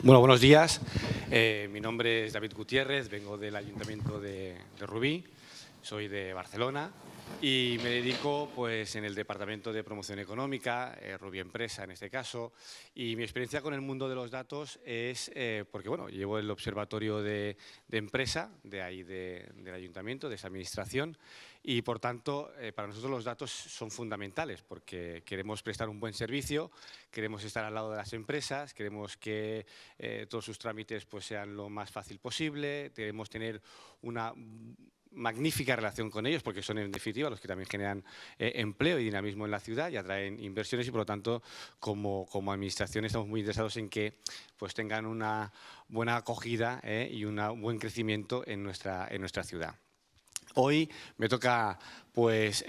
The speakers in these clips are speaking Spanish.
Bueno, buenos días. Mi nombre es David Gutiérrez, vengo del Ayuntamiento de Rubí, soy de Barcelona y me dedico pues, en el Departamento de Promoción Económica, Rubí Empresa en este caso, y mi experiencia con el mundo de los datos es porque bueno, llevo el observatorio de empresa de ahí del Ayuntamiento, de esa administración, y por tanto para nosotros los datos son fundamentales porque queremos prestar un buen servicio, queremos estar al lado de las empresas, queremos que todos sus trámites pues, sean lo más fácil posible, queremos tener una magnífica relación con ellos porque son en definitiva los que también generan empleo y dinamismo en la ciudad y atraen inversiones y por lo tanto como administración estamos muy interesados en que pues, tengan una buena acogida y un buen crecimiento en nuestra ciudad. Hoy me toca pues,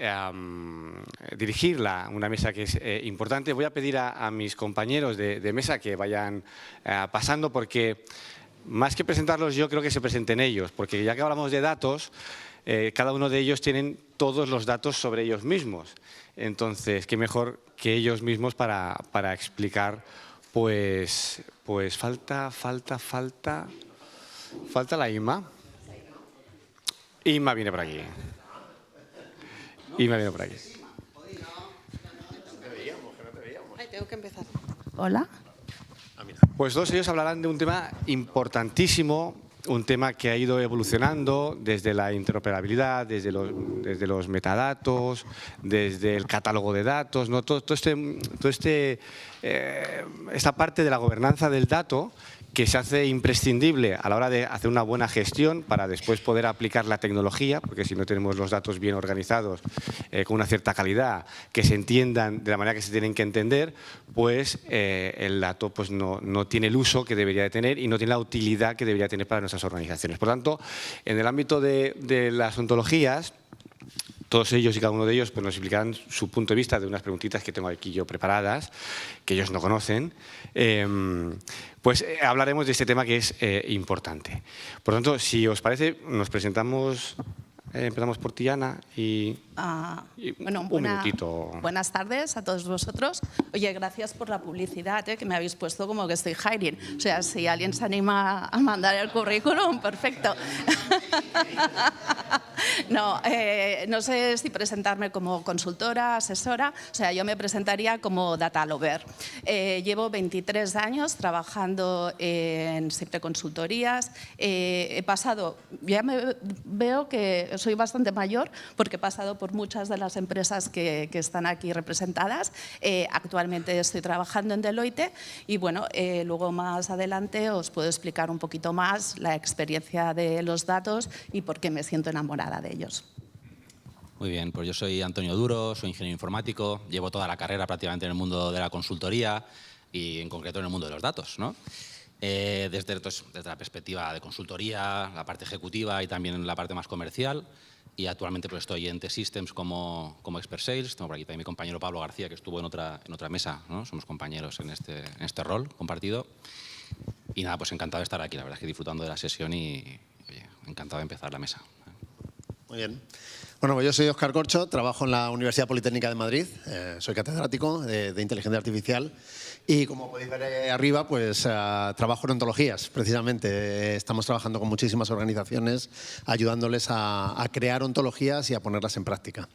dirigir una mesa que es importante. Voy a pedir a mis compañeros de mesa que vayan pasando porque más que presentarlos yo creo que se presenten ellos, porque ya que hablamos de datos, cada uno de ellos tienen todos los datos sobre ellos mismos. Entonces, qué mejor que ellos mismos para explicar, pues falta la Inma. Inma viene por aquí. Inma viene por aquí. Tengo que empezar. Hola. Pues todos ellos hablarán de un tema importantísimo, un tema que ha ido evolucionando desde la interoperabilidad, desde los metadatos, desde el catálogo de datos, ¿no? Esta parte de la gobernanza del dato que se hace imprescindible a la hora de hacer una buena gestión para después poder aplicar la tecnología, porque si no tenemos los datos bien organizados, con una cierta calidad, que se entiendan de la manera que se tienen que entender, pues el dato pues, no tiene el uso que debería de tener y no tiene la utilidad que debería tener para nuestras organizaciones. Por tanto, en el ámbito de las ontologías, todos ellos y cada uno de ellos pues, nos explicarán su punto de vista de unas preguntitas que tengo aquí yo preparadas, que ellos no conocen. Pues hablaremos de este tema que es importante. Por lo tanto, si os parece, nos presentamos, empezamos por ti, Ana, y Bueno, un minutito. Buenas tardes a todos vosotros. Oye, gracias por la publicidad, que me habéis puesto como que estoy hiring. O sea, si alguien se anima a mandar el currículum, perfecto. No sé si presentarme como consultora, asesora, o sea, yo me presentaría como data lover. Llevo 23 años trabajando en siempre consultorías. He pasado, ya me veo que soy bastante mayor porque he pasado por muchas de las empresas que están aquí representadas. Actualmente estoy trabajando en Deloitte y bueno, luego más adelante os puedo explicar un poquito más la experiencia de los datos y por qué me siento enamorada de ellos. Muy bien, pues yo soy Antonio Duro, soy ingeniero informático, llevo toda la carrera prácticamente en el mundo de la consultoría y en concreto en el mundo de los datos, ¿no? Desde la perspectiva de consultoría, la parte ejecutiva y también la parte más comercial. Y actualmente pues, estoy en T-Systems como Expert Sales. Tengo por aquí también mi compañero Pablo García, que estuvo en otra mesa, ¿no? Somos compañeros en este rol compartido. Y nada, pues encantado de estar aquí, la verdad es que disfrutando de la sesión y oye, encantado de empezar la mesa. Muy bien. Bueno, pues yo soy Óscar Corcho, trabajo en la Universidad Politécnica de Madrid, soy catedrático de Inteligencia Artificial y como podéis ver arriba, pues trabajo en ontologías, precisamente. Estamos trabajando con muchísimas organizaciones, ayudándoles a crear ontologías y a ponerlas en práctica.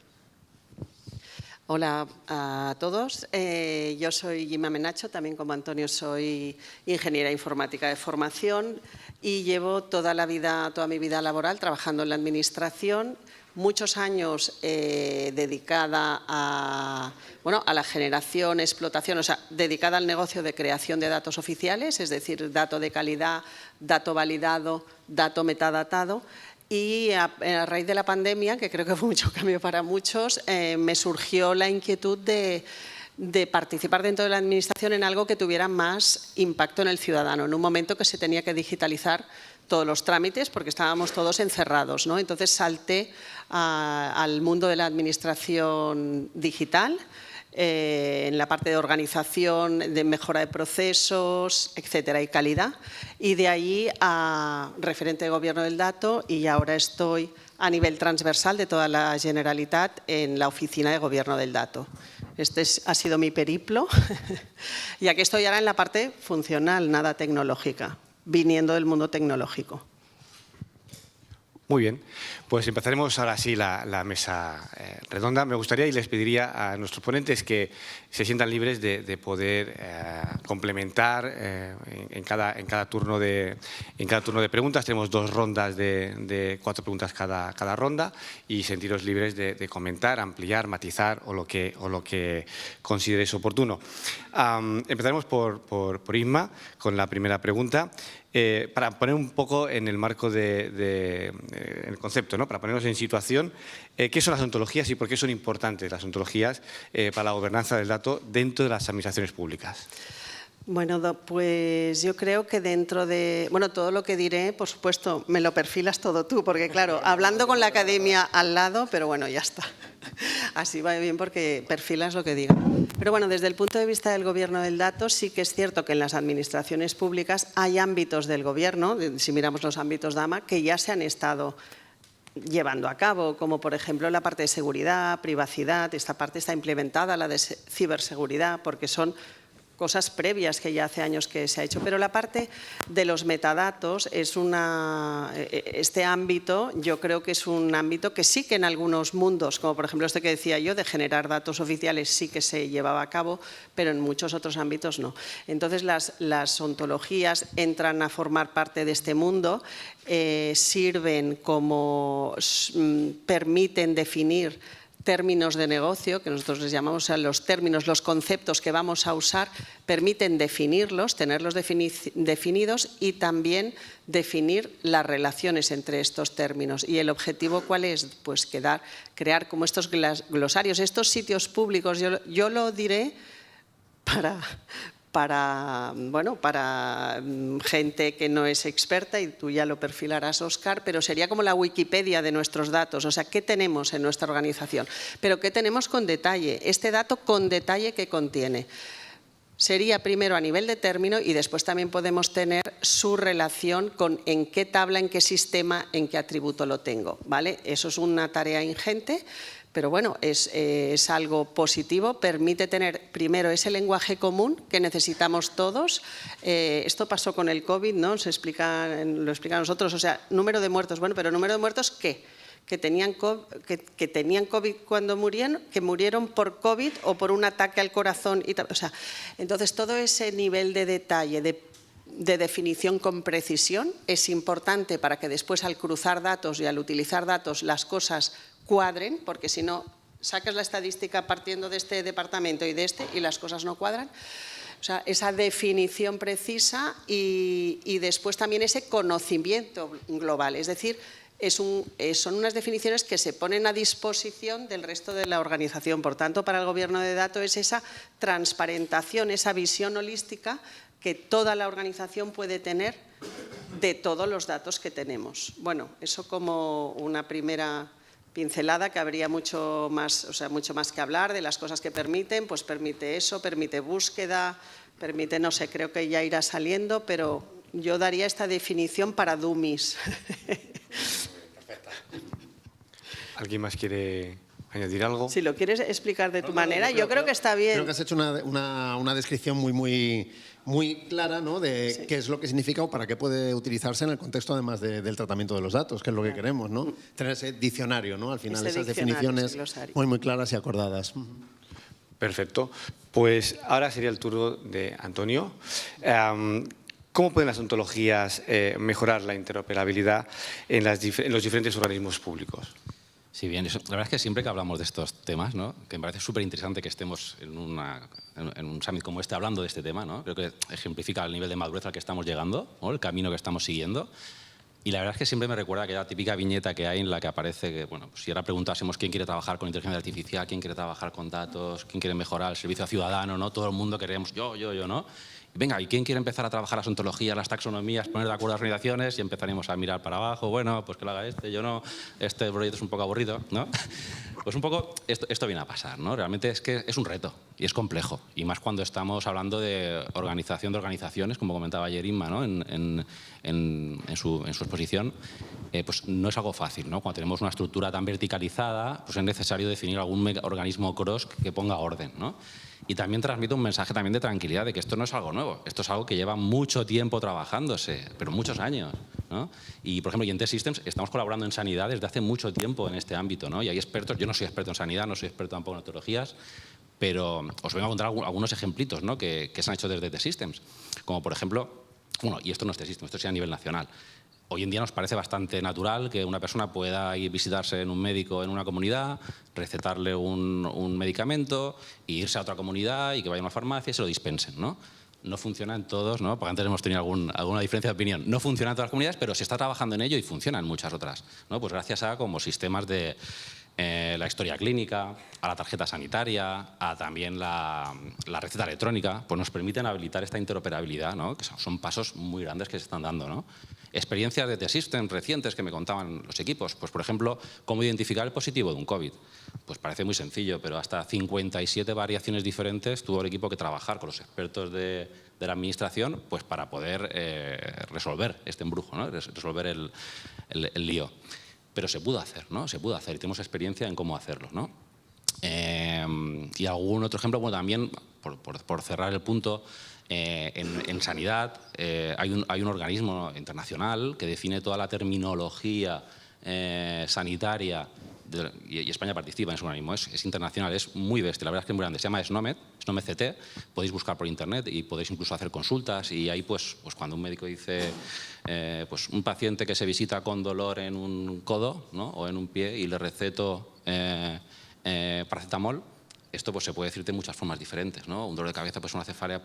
Hola a todos, yo soy Inma Menacho, también como Antonio soy ingeniera informática de formación y llevo toda mi vida laboral trabajando en la administración, muchos años dedicada a la generación, explotación, o sea, dedicada al negocio de creación de datos oficiales, es decir, dato de calidad, dato validado, dato metadatado. Y a raíz de la pandemia, que creo que fue mucho cambio para muchos, me surgió la inquietud de participar dentro de la administración en algo que tuviera más impacto en el ciudadano, en un momento que se tenía que digitalizar todos los trámites porque estábamos todos encerrados, ¿no? Entonces salté al mundo de la administración digital, en la parte de organización, de mejora de procesos, etcétera, y calidad. Y de ahí a referente de gobierno del dato y ahora estoy a nivel transversal de toda la Generalitat en la oficina de gobierno del dato. Ha sido mi periplo y aquí estoy ahora en la parte funcional, nada tecnológica, viniendo del mundo tecnológico. Muy bien, pues empezaremos ahora sí la mesa redonda. Me gustaría y les pediría a nuestros ponentes que se sientan libres de poder complementar en cada turno de preguntas. Tenemos 2 rondas de 4 preguntas cada ronda y sentiros libres de comentar, ampliar, matizar o lo que consideréis oportuno. Empezaremos por Isma con la primera pregunta. Para poner un poco en el marco el concepto, ¿no? Para ponernos en situación, ¿qué son las ontologías y por qué son importantes las ontologías para la gobernanza del dato dentro de las administraciones públicas? Bueno, pues yo creo que dentro de... Bueno, todo lo que diré, por supuesto, me lo perfilas todo tú, porque claro, hablando con la academia al lado, pero bueno, ya está. Así va bien porque perfilas lo que diga. Pero bueno, desde el punto de vista del gobierno del dato, sí que es cierto que en las administraciones públicas hay ámbitos del gobierno, si miramos los ámbitos DAMA, que ya se han estado llevando a cabo, como por ejemplo la parte de seguridad, privacidad. Esta parte está implementada, la de ciberseguridad, porque son cosas previas que ya hace años que se ha hecho, pero la parte de los metadatos este ámbito, yo creo que es un ámbito que sí que en algunos mundos, como por ejemplo este que decía yo, de generar datos oficiales, sí que se llevaba a cabo, pero en muchos otros ámbitos no. Entonces las ontologías entran a formar parte de este mundo, sirven como, permiten definir términos de negocio, que nosotros les llamamos los términos, los conceptos que vamos a usar, permiten definirlos, tenerlos definidos y también definir las relaciones entre estos términos. ¿Y el objetivo cuál es? Pues crear como estos glosarios, estos sitios públicos. Yo lo diré para gente que no es experta, y tú ya lo perfilarás, Óscar, pero sería como la Wikipedia de nuestros datos. O sea, ¿qué tenemos en nuestra organización? Pero ¿qué tenemos con detalle? Este dato con detalle que contiene. Sería primero a nivel de término y después también podemos tener su relación con en qué tabla, en qué sistema, en qué atributo lo tengo, ¿vale? Eso es una tarea ingente. Pero bueno, es algo positivo, permite tener primero ese lenguaje común que necesitamos todos. Esto pasó con el COVID, ¿no? Lo explica a nosotros, o sea, número de muertos. Bueno, pero ¿número de muertos qué? Que tenían COVID cuando murieron, que murieron por COVID o por un ataque al corazón. O sea, entonces, todo ese nivel de detalle, de definición con precisión, es importante para que después al cruzar datos y al utilizar datos las cosas cuadren, porque si no, sacas la estadística partiendo de este departamento y de este y las cosas no cuadran. O sea, esa definición precisa y después también ese conocimiento global. Es decir, son unas definiciones que se ponen a disposición del resto de la organización. Por tanto, para el gobierno de datos es esa transparentación, esa visión holística que toda la organización puede tener de todos los datos que tenemos. Bueno, eso como una primera pincelada, que habría mucho más que hablar de las cosas que permiten. Pues permite eso, permite búsqueda, permite, no sé, creo que ya irá saliendo, pero yo daría esta definición para dummies. Perfecto. ¿Alguien más quiere añadir algo? Si lo quieres explicar de tu manera, yo creo que está bien. Creo que has hecho una descripción muy clara, ¿no? De qué es lo que significa o para qué puede utilizarse en el contexto además del tratamiento de los datos, que es lo que queremos, ¿no? Tener ese diccionario, ¿no? Al final, esas definiciones muy claras y acordadas. Perfecto. Pues ahora sería el turno de Antonio. ¿Cómo pueden las ontologías mejorar la interoperabilidad en los diferentes organismos públicos? Sí, bien. La verdad es que siempre que hablamos de estos temas, ¿no? Que me parece súper interesante que estemos en un summit como este hablando de este tema, ¿no? Creo que ejemplifica el nivel de madurez al que estamos llegando, ¿no? El camino que estamos siguiendo. Y la verdad es que siempre me recuerda aquella típica viñeta que hay en la que aparece que, bueno, pues si ahora preguntásemos quién quiere trabajar con inteligencia artificial, quién quiere trabajar con datos, quién quiere mejorar el servicio al ciudadano, ¿no? Todo el mundo queremos yo, ¿no? venga, ¿y quién quiere empezar a trabajar las ontologías, las taxonomías, poner de acuerdo a las organizaciones? Y empezaríamos a mirar para abajo, bueno, pues que lo haga este, yo no, este proyecto es un poco aburrido, ¿no? Pues un poco esto viene a pasar, ¿no? Realmente es que es un reto y es complejo, y más cuando estamos hablando de organización de organizaciones, como comentaba ayer Inma, ¿no? en su exposición, pues no es algo fácil, ¿no? Cuando tenemos una estructura tan verticalizada, pues es necesario definir algún organismo cross que ponga orden, ¿no? Y también transmite un mensaje también de tranquilidad, de que esto no es algo nuevo, esto es algo que lleva mucho tiempo trabajándose, pero muchos años, ¿no? Y, por ejemplo, en T-Systems estamos colaborando en sanidad desde hace mucho tiempo en este ámbito, ¿no? Y hay expertos, yo no soy experto en sanidad, no soy experto tampoco en ontologías, pero os vengo a contar algunos ejemplitos, ¿no? que se han hecho desde T-Systems, como por ejemplo, bueno, y esto no es T-Systems, esto sí a nivel nacional. Hoy en día nos parece bastante natural que una persona pueda ir visitarse en un médico en una comunidad, recetarle un medicamento e irse a otra comunidad y que vaya a una farmacia y se lo dispensen, ¿no? No funciona en todos, ¿no? Porque antes hemos tenido alguna diferencia de opinión. No funciona en todas las comunidades, pero se está trabajando en ello y funciona en muchas otras, ¿no? Pues gracias a como sistemas de la historia clínica, a la tarjeta sanitaria, a también la receta electrónica, pues nos permiten habilitar esta interoperabilidad, ¿no? Que son pasos muy grandes que se están dando, ¿no? Experiencias de T-Systems recientes que me contaban los equipos, pues por ejemplo, cómo identificar el positivo de un COVID. Pues parece muy sencillo, pero hasta 57 variaciones diferentes tuvo el equipo que trabajar con los expertos de la administración, pues para poder resolver este embrujo, ¿no? Resolver el lío. Pero se pudo hacer, ¿no? Se pudo hacer y tenemos experiencia en cómo hacerlo, ¿no? Y algún otro ejemplo, bueno, también, por cerrar el punto, en sanidad hay un organismo internacional que define toda la terminología sanitaria y España participa en ese organismo, es internacional, es muy bestia, la verdad es que es muy grande, se llama SNOMED CT, podéis buscar por internet y podéis incluso hacer consultas y ahí pues cuando un médico dice pues un paciente que se visita con dolor en un codo, ¿no? O en un pie y le receto paracetamol, esto pues se puede decir de muchas formas diferentes, ¿no? Un dolor de cabeza, pues una cefalea,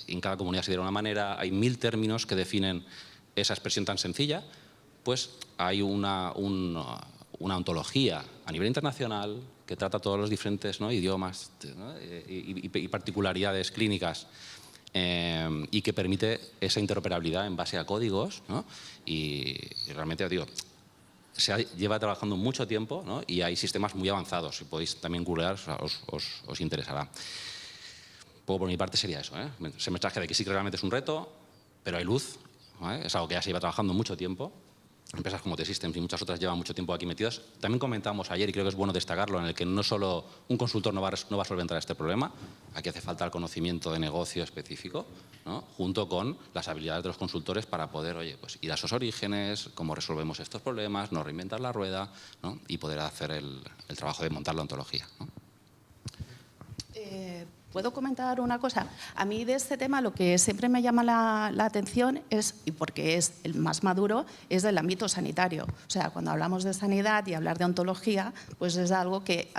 en cada comunidad se dirá de una manera, hay 1000 términos que definen esa expresión tan sencilla, pues hay una ontología a nivel internacional que trata todos los diferentes, ¿no? idiomas, ¿no? y particularidades clínicas y que permite esa interoperabilidad en base a códigos, ¿no? Y realmente, digo, se lleva trabajando mucho tiempo, ¿no? Y hay sistemas muy avanzados, si podéis también googlear, os interesará. Por mi parte sería eso, ¿eh? Ese mensaje de que sí que realmente es un reto, pero hay luz, ¿vale? Es algo que ya se lleva trabajando mucho tiempo. Empresas como T-Systems y muchas otras llevan mucho tiempo aquí metidas. También comentamos ayer, y creo que es bueno destacarlo, en el que no solo un consultor no va a solventar este problema, aquí hace falta el conocimiento de negocio específico, ¿no? Junto con las habilidades de los consultores para poder, oye, pues ir a esos orígenes, cómo resolvemos estos problemas, no reinventar la rueda, ¿no? Y poder hacer el trabajo de montar la ontología, ¿no? ¿Puedo comentar una cosa? A mí de este tema lo que siempre me llama la atención es, y porque es el más maduro, es del ámbito sanitario. O sea, cuando hablamos de sanidad y hablar de ontología, pues es algo que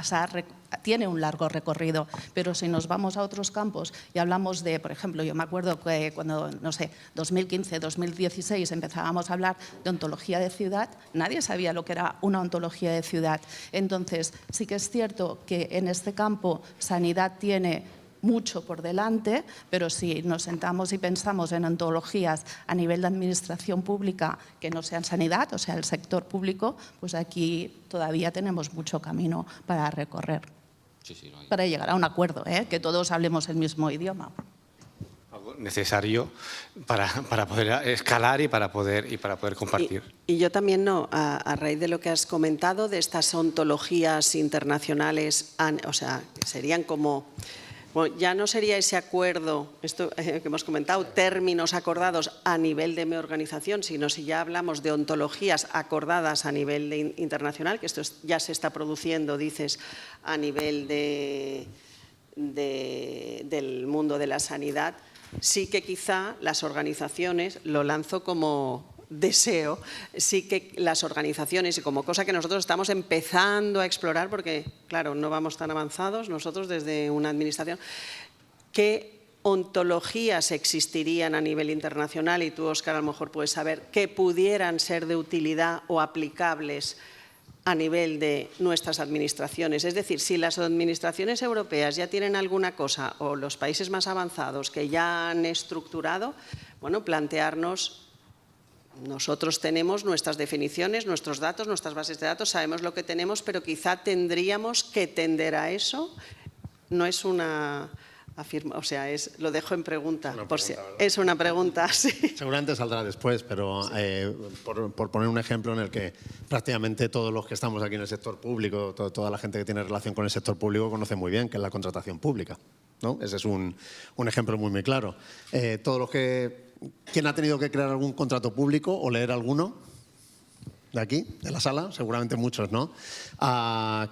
tiene un largo recorrido. Pero si nos vamos a otros campos y hablamos de, por ejemplo, yo me acuerdo que cuando, no sé, 2015, 2016 empezábamos a hablar de ontología de ciudad, nadie sabía lo que era una ontología de ciudad. Entonces, sí que es cierto que en este campo sanidad tiene mucho por delante, pero si nos sentamos y pensamos en ontologías a nivel de administración pública que no sean sanidad, o sea, el sector público, pues aquí todavía tenemos mucho camino para recorrer, para llegar a un acuerdo, que todos hablemos el mismo idioma. Algo necesario para poder escalar y para poder compartir. Y yo también, a raíz de lo que has comentado, de estas ontologías internacionales, o sea, serían como... Bueno, ya no sería ese acuerdo, esto que hemos comentado, términos acordados a nivel de mi organización, sino si ya hablamos de ontologías acordadas a nivel internacional, que esto ya se está produciendo, dices, a nivel del mundo de la sanidad, sí que quizá las organizaciones, lo lanzo como deseo, sí que las organizaciones, y como cosa que nosotros estamos empezando a explorar, porque claro, no vamos tan avanzados nosotros desde una administración, ¿qué ontologías existirían a nivel internacional? Y tú, Óscar, a lo mejor puedes saber que pudieran ser de utilidad o aplicables a nivel de nuestras administraciones. Es decir, si las administraciones europeas ya tienen alguna cosa, o los países más avanzados que ya han estructurado, bueno, plantearnos, nosotros tenemos nuestras definiciones, nuestros datos, nuestras bases de datos, sabemos lo que tenemos, pero quizá tendríamos que tender a eso. No es una afirma, o sea, lo dejo en pregunta. Es una pregunta, sí. Seguramente saldrá después, pero por poner un ejemplo en el que prácticamente todos los que estamos aquí en el sector público, toda la gente que tiene relación con el sector público conoce muy bien que es la contratación pública, ¿no? Ese es un ejemplo muy claro. ¿Quién ha tenido que crear algún contrato público o leer alguno? De aquí, de la sala, seguramente muchos, ¿no?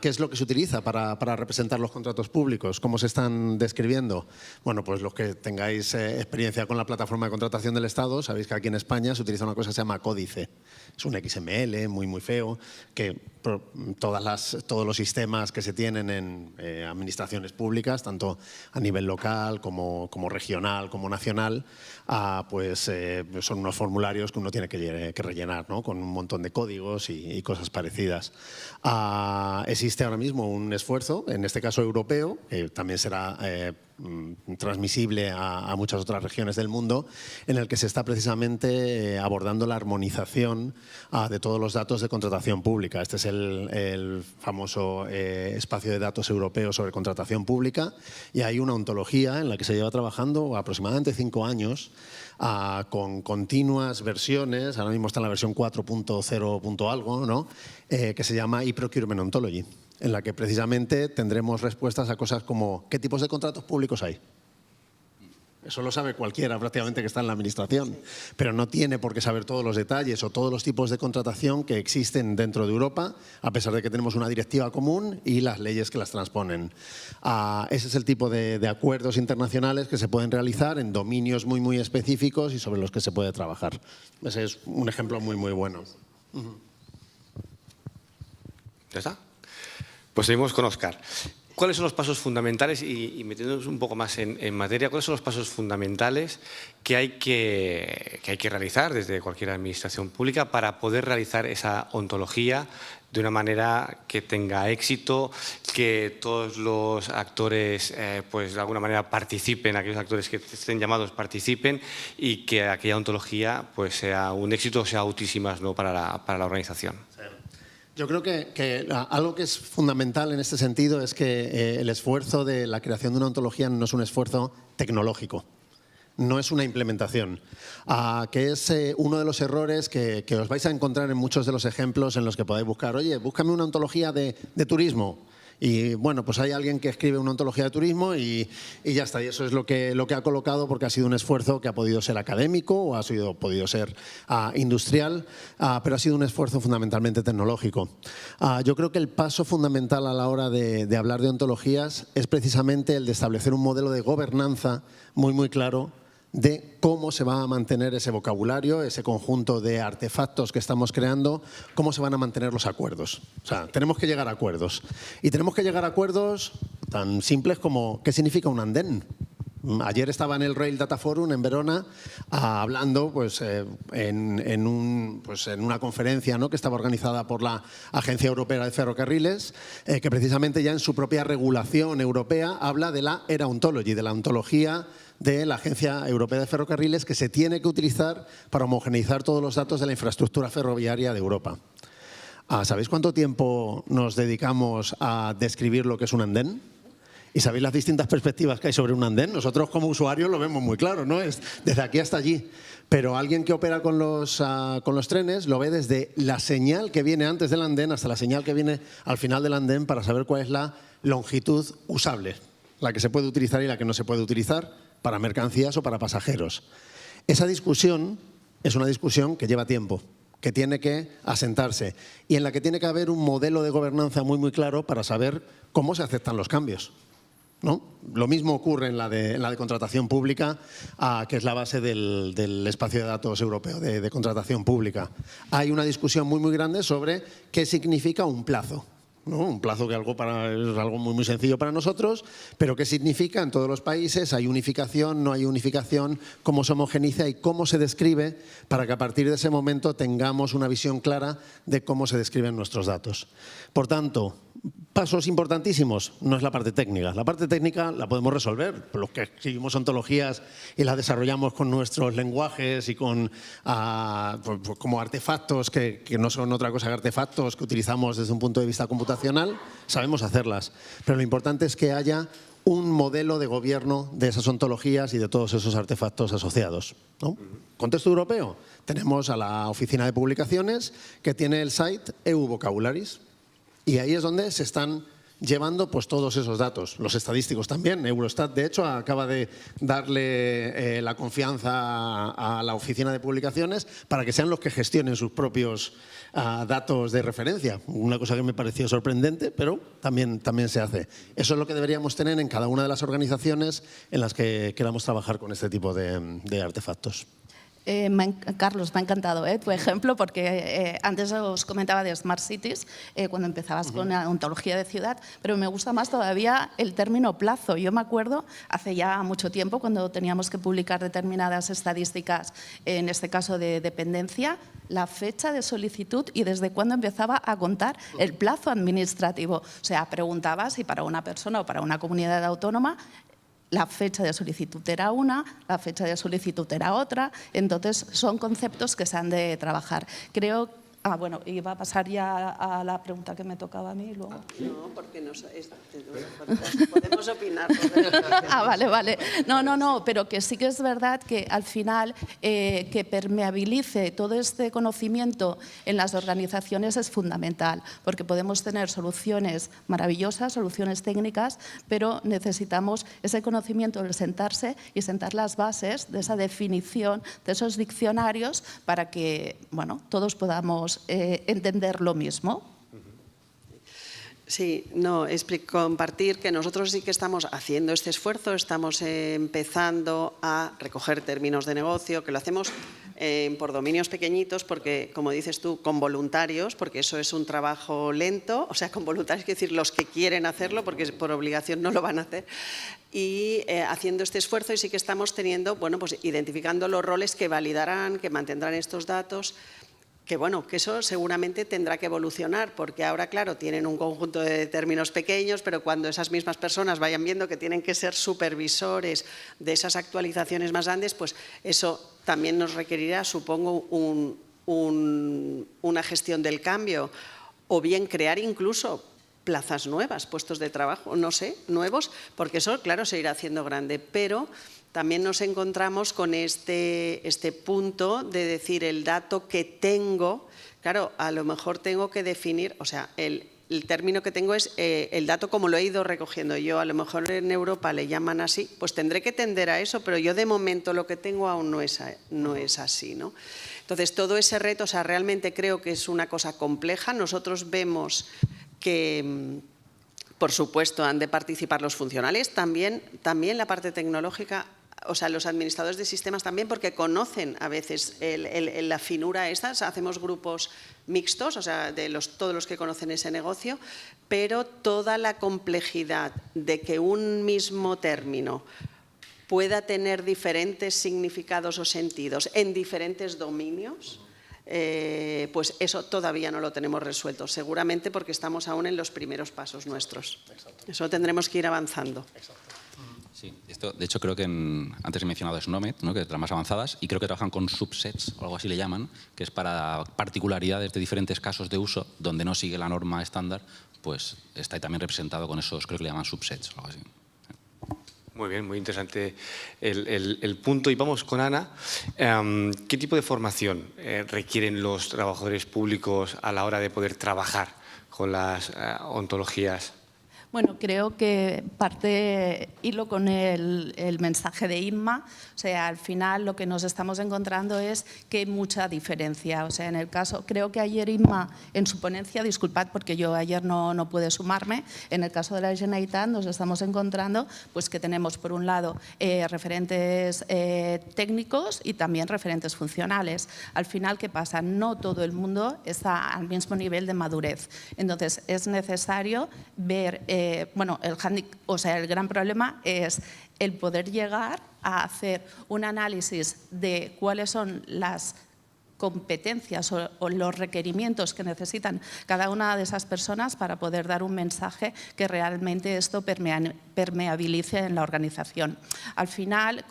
¿Qué es lo que se utiliza para representar los contratos públicos? ¿Cómo se están describiendo? Bueno, pues los que tengáis experiencia con la plataforma de contratación del Estado, sabéis que aquí en España se utiliza una cosa que se llama códice. Es un XML muy feo, que todos los sistemas que se tienen en administraciones públicas, tanto a nivel local como regional, como nacional, pues son unos formularios que uno tiene que rellenar, ¿no? Con un montón de códigos y cosas parecidas. Existe ahora mismo un esfuerzo, en este caso europeo, que también será transmisible a muchas otras regiones del mundo, en el que se está precisamente abordando la armonización de todos los datos de contratación pública. Este es el famoso espacio de datos europeo sobre contratación pública, y hay una ontología en la que se lleva trabajando aproximadamente 5 años con continuas versiones. Ahora mismo está en la versión 4.0 algo, ¿no? Que se llama e-Procurement Ontology, en la que precisamente tendremos respuestas a cosas como ¿qué tipos de contratos públicos hay? Eso lo sabe cualquiera prácticamente que está en la administración, pero no tiene por qué saber todos los detalles o todos los tipos de contratación que existen dentro de Europa, a pesar de que tenemos una directiva común y las leyes que las transponen. Ese es el tipo de acuerdos internacionales que se pueden realizar en dominios muy específicos y sobre los que se puede trabajar. Ese es un ejemplo muy bueno. ¿Ya está? Pues seguimos con Óscar. ¿Cuáles son los pasos fundamentales, y metiéndonos un poco más en materia, cuáles son los pasos fundamentales que hay que realizar desde cualquier administración pública para poder realizar esa ontología de una manera que tenga éxito, que todos los actores pues de alguna manera participen, aquellos actores que estén llamados participen, y que aquella ontología pues sea un éxito, sea utísimas, ¿no? para la organización? Sí. Yo creo que algo que es fundamental en este sentido es que el esfuerzo de la creación de una ontología no es un esfuerzo tecnológico, no es una implementación, que es uno de los errores que os vais a encontrar en muchos de los ejemplos en los que podáis buscar. Oye, búscame una ontología de turismo. Y bueno, pues hay alguien que escribe una ontología de turismo y ya está. Y eso es lo que ha colocado, porque ha sido un esfuerzo que ha podido ser académico o podido ser industrial, pero ha sido un esfuerzo fundamentalmente tecnológico. Yo creo que el paso fundamental a la hora de hablar de ontologías es precisamente el de establecer un modelo de gobernanza muy claro de cómo se va a mantener ese vocabulario, ese conjunto de artefactos que estamos creando, cómo se van a mantener los acuerdos. O sea, tenemos que llegar a acuerdos. Y tenemos que llegar a acuerdos tan simples como ¿qué significa un andén? Ayer estaba en el Rail Data Forum en Verona hablando pues, en una conferencia, ¿no? que estaba organizada por la Agencia Europea de Ferrocarriles, que precisamente ya en su propia regulación europea habla de la ERA Ontology, de la ontología de la Agencia Europea de Ferrocarriles, que se tiene que utilizar para homogeneizar todos los datos de la infraestructura ferroviaria de Europa. ¿Sabéis cuánto tiempo nos dedicamos a describir lo que es un andén? ¿Y sabéis las distintas perspectivas que hay sobre un andén? Nosotros como usuarios lo vemos muy claro, ¿no? Es desde aquí hasta allí. Pero alguien que opera con los trenes lo ve desde la señal que viene antes del andén hasta la señal que viene al final del andén, para saber cuál es la longitud usable, la que se puede utilizar y la que no se puede utilizar para mercancías o para pasajeros. Esa discusión es una discusión que lleva tiempo, que tiene que asentarse y en la que tiene que haber un modelo de gobernanza muy claro para saber cómo se aceptan los cambios, ¿no? Lo mismo ocurre en la de contratación pública, que es la base del espacio de datos europeo de contratación pública. Hay una discusión muy grande sobre qué significa un plazo. ¿no? Un plazo que es algo muy, muy sencillo para nosotros, pero ¿qué significa en todos los países? ¿Hay unificación? ¿No hay unificación? ¿Cómo se homogeniza y cómo se describe para que a partir de ese momento tengamos una visión clara de cómo se describen nuestros datos? Por tanto, pasos importantísimos, no es la parte técnica. La parte técnica la podemos resolver. Los que escribimos ontologías y las desarrollamos con nuestros lenguajes y con como artefactos que no son otra cosa que artefactos que utilizamos desde un punto de vista computacional, sabemos hacerlas. Pero lo importante es que haya un modelo de gobierno de esas ontologías y de todos esos artefactos asociados, ¿no? Contexto europeo. Tenemos a la Oficina de Publicaciones que tiene el site EU Vocabularies. Y ahí es donde se están llevando pues, todos esos datos, los estadísticos también. Eurostat, de hecho, acaba de darle la confianza a la Oficina de Publicaciones para que sean los que gestionen sus propios datos de referencia. Una cosa que me pareció sorprendente, pero también se hace. Eso es lo que deberíamos tener en cada una de las organizaciones en las que queramos trabajar con este tipo de artefactos. Carlos, me ha encantado tu ejemplo porque antes os comentaba de Smart Cities cuando empezabas con la ontología de ciudad, pero me gusta más todavía el término plazo. Yo me acuerdo hace ya mucho tiempo cuando teníamos que publicar determinadas estadísticas, en este caso de dependencia, la fecha de solicitud y desde cuándo empezaba a contar el plazo administrativo. O sea, preguntaba si para una persona o para una comunidad autónoma la fecha de solicitud era una, la fecha de solicitud era otra. Entonces, son conceptos que se han de trabajar. Creo bueno, iba a pasar ya a la pregunta que me tocaba a mí luego. No, porque no podemos opinar. Vale. No, pero que sí que es verdad que al final que permeabilice todo este conocimiento en las organizaciones es fundamental, porque podemos tener soluciones maravillosas, soluciones técnicas, pero necesitamos ese conocimiento de sentarse y sentar las bases de esa definición, de esos diccionarios, para que, bueno, todos podamos entender lo mismo. Sí, no, compartir que nosotros sí que estamos haciendo este esfuerzo, estamos empezando a recoger términos de negocio, que lo hacemos por dominios pequeñitos, porque, como dices tú, con voluntarios, porque eso es un trabajo lento, o sea, con voluntarios, quiero decir, los que quieren hacerlo, porque por obligación no lo van a hacer, y haciendo este esfuerzo, y sí que estamos teniendo, bueno, pues identificando los roles que validarán, que mantendrán estos datos. Que bueno, que eso seguramente tendrá que evolucionar, porque ahora, claro, tienen un conjunto de términos pequeños, pero cuando esas mismas personas vayan viendo que tienen que ser supervisores de esas actualizaciones más grandes, pues eso también nos requerirá, supongo, una gestión del cambio, o bien crear incluso plazas nuevas, puestos de trabajo, no sé, nuevos, porque eso, claro, se irá haciendo grande, pero también nos encontramos con este punto de decir el dato que tengo, claro, a lo mejor tengo que definir, o sea, el término que tengo es el dato como lo he ido recogiendo yo, a lo mejor en Europa le llaman así, pues tendré que tender a eso, pero yo de momento lo que tengo aún no es así, ¿no? Entonces, todo ese reto, o sea, realmente creo que es una cosa compleja. Nosotros vemos que, por supuesto, han de participar los funcionales, también la parte tecnológica. O sea, los administradores de sistemas también, porque conocen a veces la finura esta. O sea, hacemos grupos mixtos, o sea, todos los que conocen ese negocio, pero toda la complejidad de que un mismo término pueda tener diferentes significados o sentidos en diferentes dominios, pues eso todavía no lo tenemos resuelto, seguramente porque estamos aún en los primeros pasos nuestros. Exacto. Eso tendremos que ir avanzando. Exacto. Sí, esto, de hecho, creo que antes he mencionado SNOMED, ¿no? Que es de las más avanzadas, y creo que trabajan con subsets, o algo así le llaman, que es para particularidades de diferentes casos de uso, donde no sigue la norma estándar, pues está ahí también representado con esos, creo que le llaman subsets, o algo así. Muy bien, muy interesante el punto. Y vamos con Ana. ¿Qué tipo de formación requieren los trabajadores públicos a la hora de poder trabajar con las ontologías? Bueno, creo que parte hilo con el mensaje de Inma. O sea, al final lo que nos estamos encontrando es que hay mucha diferencia. O sea, en el caso, creo que ayer Inma, en su ponencia, disculpad porque yo ayer no pude sumarme, en el caso de la Generalitat nos estamos encontrando pues que tenemos por un lado referentes técnicos y también referentes funcionales. Al final, ¿qué pasa? No todo el mundo está al mismo nivel de madurez. Entonces, es necesario ver, el gran problema es el poder llegar a hacer un análisis de cuáles son las competencias o los requerimientos que necesitan cada una de esas personas para poder dar un mensaje que realmente esto permeabilice en la organización. Al final,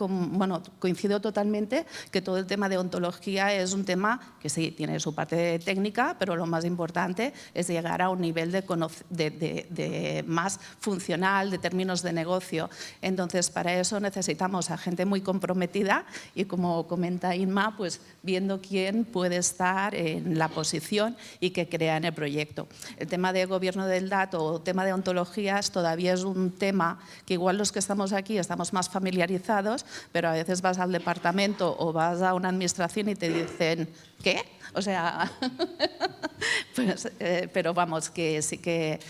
coincido totalmente que todo el tema de ontología es un tema que sí tiene su parte técnica, pero lo más importante es llegar a un nivel de más funcional, de términos de negocio. Entonces, para eso necesitamos a gente muy comprometida y, como comenta Inma, pues viendo quién puede estar en la posición y que crea en el proyecto. El tema de gobierno del dato o tema de ontologías todavía es un tema que igual los que estamos aquí estamos más familiarizados, pero a veces vas al departamento o vas a una administración y te dicen ¿qué? O sea, pues, pero vamos, que sí que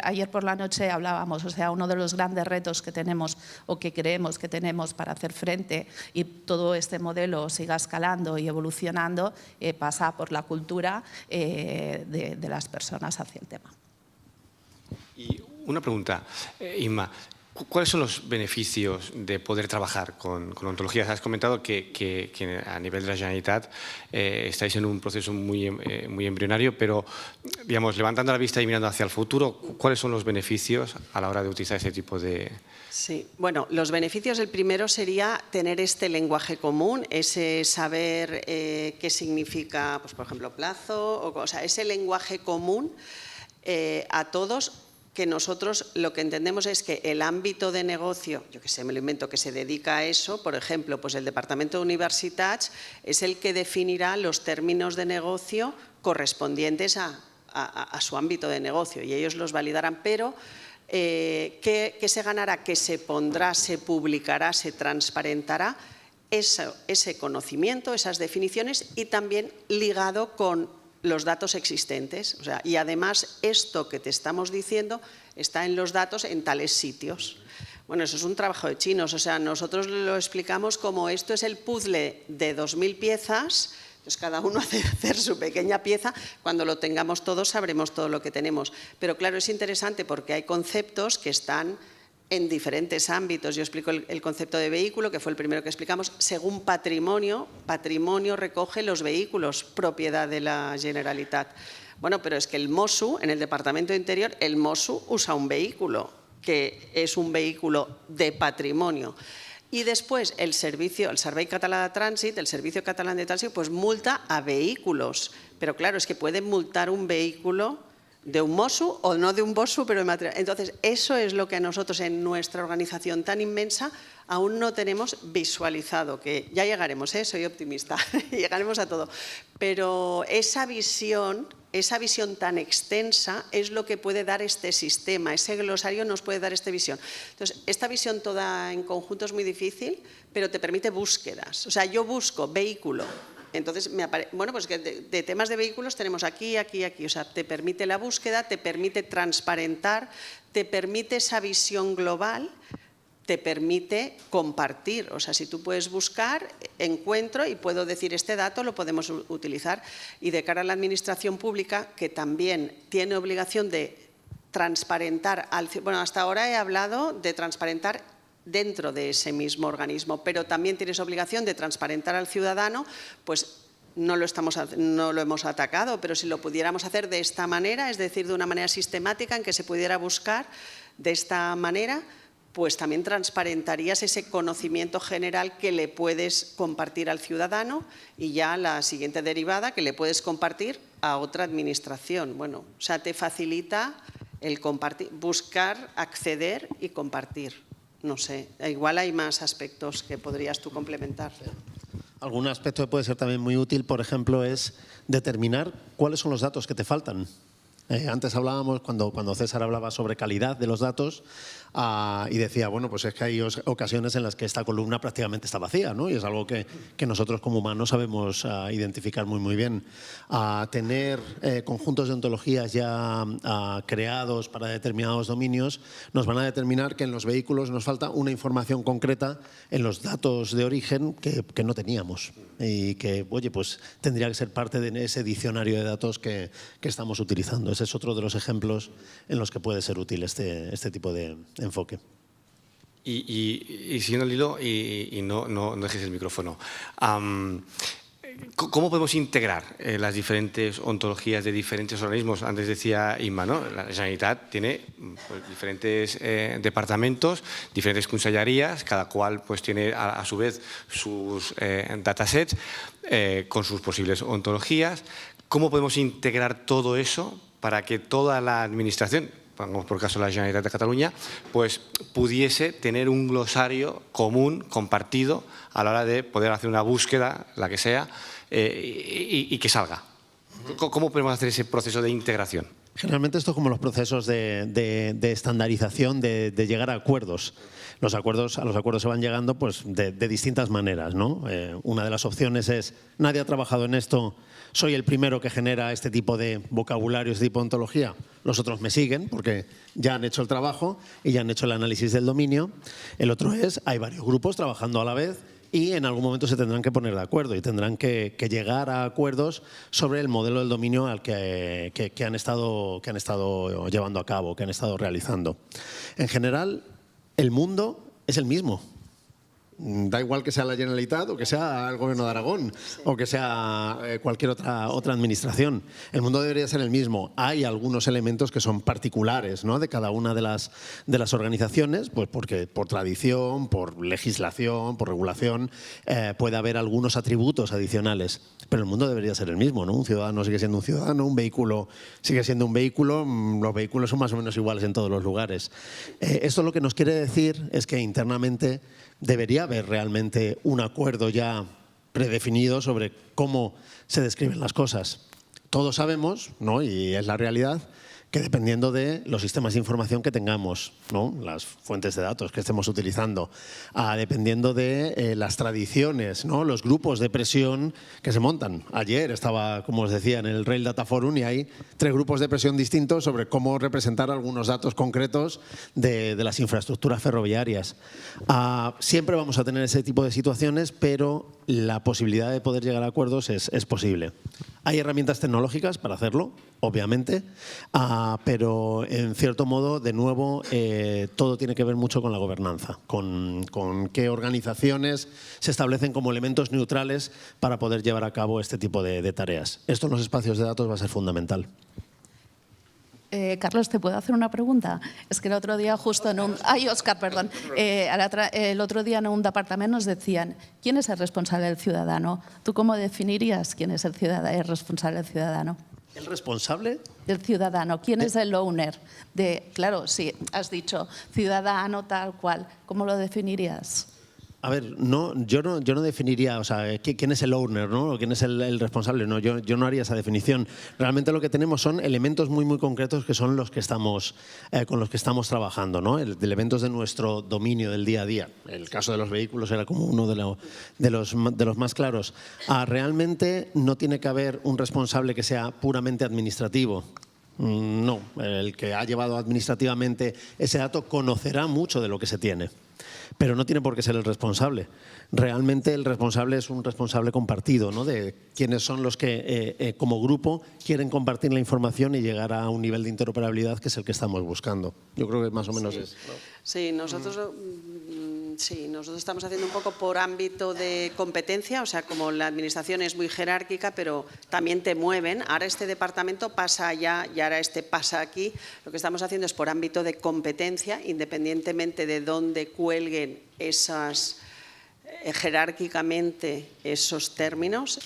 ayer por la noche hablábamos, o sea, uno de los grandes retos que tenemos o que creemos que tenemos para hacer frente y todo este modelo siga escalando y evolucionando pasa por la cultura de las personas hacia el tema. Y una pregunta, Inma. ¿Cuáles son los beneficios de poder trabajar con ontologías? Has comentado que a nivel de la Generalitat estáis en un proceso muy embrionario, pero digamos, levantando la vista y mirando hacia el futuro, ¿cuáles son los beneficios a la hora de utilizar ese tipo de...? Sí, bueno, los beneficios, el primero sería tener este lenguaje común, ese saber qué significa, pues, por ejemplo, plazo, o sea, ese lenguaje común a todos, que nosotros lo que entendemos es que el ámbito de negocio, yo que sé, me lo invento, que se dedica a eso, por ejemplo, pues el Departamento de Universitats es el que definirá los términos de negocio correspondientes a su ámbito de negocio y ellos los validarán, pero ¿qué se ganará? Que se pondrá, se publicará, se transparentará ese conocimiento, esas definiciones y también ligado con los datos existentes. O sea, y además esto que te estamos diciendo está en los datos en tales sitios. Bueno, eso es un trabajo de chinos. O sea, nosotros lo explicamos como esto es el puzzle de 2000 piezas. Entonces, cada uno hace su pequeña pieza. Cuando lo tengamos todos, sabremos todo lo que tenemos. Pero claro, es interesante porque hay conceptos que están en diferentes ámbitos. Yo explico el concepto de vehículo, que fue el primero que explicamos, según patrimonio. Patrimonio recoge los vehículos, propiedad de la Generalitat. Bueno, pero es que el Mossu, en el Departamento de Interior, el Mossu usa un vehículo, que es un vehículo de patrimonio. Y después el Servei Català de Trànsit, el Servicio Catalán de Tránsito, pues multa a vehículos. Pero claro, es que pueden multar un vehículo de un Mossu o no de un Mossu, pero de material. Entonces, eso es lo que a nosotros en nuestra organización tan inmensa aún no tenemos visualizado, que ya llegaremos, soy optimista, llegaremos a todo. Pero esa visión tan extensa es lo que puede dar este sistema, ese glosario nos puede dar esta visión. Entonces, esta visión toda en conjunto es muy difícil, pero te permite búsquedas. O sea, yo busco vehículo. Entonces, bueno, pues que de temas de vehículos tenemos aquí, aquí, aquí. O sea, te permite la búsqueda, te permite transparentar, te permite esa visión global, te permite compartir. O sea, si tú puedes buscar, encuentro y puedo decir este dato, lo podemos utilizar. Y de cara a la administración pública, que también tiene obligación de transparentar, bueno, hasta ahora he hablado de transparentar dentro de ese mismo organismo, pero también tienes obligación de transparentar al ciudadano, pues no lo hemos atacado, pero si lo pudiéramos hacer de esta manera, es decir, de una manera sistemática en que se pudiera buscar de esta manera, pues también transparentarías ese conocimiento general que le puedes compartir al ciudadano y ya la siguiente derivada que le puedes compartir a otra administración. Bueno, o sea, te facilita el compartir, buscar, acceder y compartir. No sé, igual hay más aspectos que podrías tú complementar. Algún aspecto que puede ser también muy útil, por ejemplo, es determinar cuáles son los datos que te faltan. Antes hablábamos, cuando César hablaba sobre calidad de los datos, y decía, bueno, pues es que hay ocasiones en las que esta columna prácticamente está vacía, ¿no? Y es algo que nosotros como humanos sabemos identificar muy bien. Tener conjuntos de ontologías ya creados para determinados dominios nos van a determinar que en los vehículos nos falta una información concreta en los datos de origen que no teníamos y que, oye, pues tendría que ser parte de ese diccionario de datos que estamos utilizando. Ese es otro de los ejemplos en los que puede ser útil este tipo de enfoque. Y siguiendo el hilo, y no dejes el micrófono, ¿cómo podemos integrar las diferentes ontologías de diferentes organismos? Antes decía Inma, ¿no? La Generalitat tiene pues, diferentes departamentos, diferentes consellerías, cada cual pues, tiene a su vez sus datasets con sus posibles ontologías. ¿Cómo podemos integrar todo eso para que toda la administración, pongamos por caso la Generalitat de Cataluña, pues pudiese tener un glosario común, compartido, a la hora de poder hacer una búsqueda, la que sea, y que salga? ¿Cómo podemos hacer ese proceso de integración? Generalmente esto es como los procesos de estandarización, de llegar a acuerdos. A los acuerdos se van llegando pues, de distintas maneras, ¿no? Una de las opciones es, nadie ha trabajado en esto, soy el primero que genera este tipo de vocabulario, este tipo de ontología. Los otros me siguen porque ya han hecho el trabajo y ya han hecho el análisis del dominio. El otro es, hay varios grupos trabajando a la vez y en algún momento se tendrán que poner de acuerdo y tendrán que llegar a acuerdos sobre el modelo del dominio al que han estado llevando a cabo, que han estado realizando. En general, el mundo es el mismo. Da igual que sea la Generalitat o que sea el Gobierno de Aragón o que sea cualquier otra administración. El mundo debería ser el mismo. Hay algunos elementos que son particulares, ¿no? De cada una de las organizaciones, pues porque por tradición, por legislación, por regulación, puede haber algunos atributos adicionales. Pero el mundo debería ser el mismo, ¿no? Un ciudadano sigue siendo un ciudadano, un vehículo sigue siendo un vehículo, los vehículos son más o menos iguales en todos los lugares. Esto lo que nos quiere decir es que internamente debería haber realmente un acuerdo ya predefinido sobre cómo se describen las cosas. Todos sabemos, ¿no? Y es la realidad, que dependiendo de los sistemas de información que tengamos, ¿no? Las fuentes de datos que estemos utilizando, dependiendo de las tradiciones, ¿no? Los grupos de presión que se montan. Ayer estaba, como os decía, en el Rail Data Forum y hay 3 grupos de presión distintos sobre cómo representar algunos datos concretos de las infraestructuras ferroviarias. Siempre vamos a tener ese tipo de situaciones, pero la posibilidad de poder llegar a acuerdos es posible. Hay herramientas tecnológicas para hacerlo, obviamente, pero en cierto modo, de nuevo, todo tiene que ver mucho con la gobernanza, con qué organizaciones se establecen como elementos neutrales para poder llevar a cabo este tipo de tareas. Esto en los espacios de datos va a ser fundamental. Carlos, ¿te puedo hacer una pregunta? Es que el otro día justo en un... Ay, Òscar, perdón. El otro día en un departamento nos decían, ¿quién es el responsable del ciudadano? ¿Tú cómo definirías quién es el responsable del ciudadano? ¿El responsable? Del ciudadano. ¿Quién es el owner? Claro, sí, has dicho ciudadano tal cual. ¿Cómo lo definirías? A ver, yo no definiría, o sea, quién es el owner, ¿no? O quién es el responsable. No, yo no haría esa definición. Realmente lo que tenemos son elementos muy concretos que son los que estamos, con los que estamos trabajando, ¿no? Elementos de nuestro dominio del día a día. El caso de los vehículos era como uno de los más claros. Realmente no tiene que haber un responsable que sea puramente administrativo. No, el que ha llevado administrativamente ese dato conocerá mucho de lo que se tiene, pero no tiene por qué ser el responsable. Realmente el responsable es un responsable compartido, ¿no? De quiénes son los que como grupo quieren compartir la información y llegar a un nivel de interoperabilidad que es el que estamos buscando. Yo creo que más o menos es, ¿no? Sí, nosotros estamos haciendo un poco por ámbito de competencia, o sea, como la administración es muy jerárquica, pero también te mueven. Ahora este departamento pasa allá y ahora este pasa aquí. Lo que estamos haciendo es por ámbito de competencia, independientemente de dónde cuelguen jerárquicamente esos términos.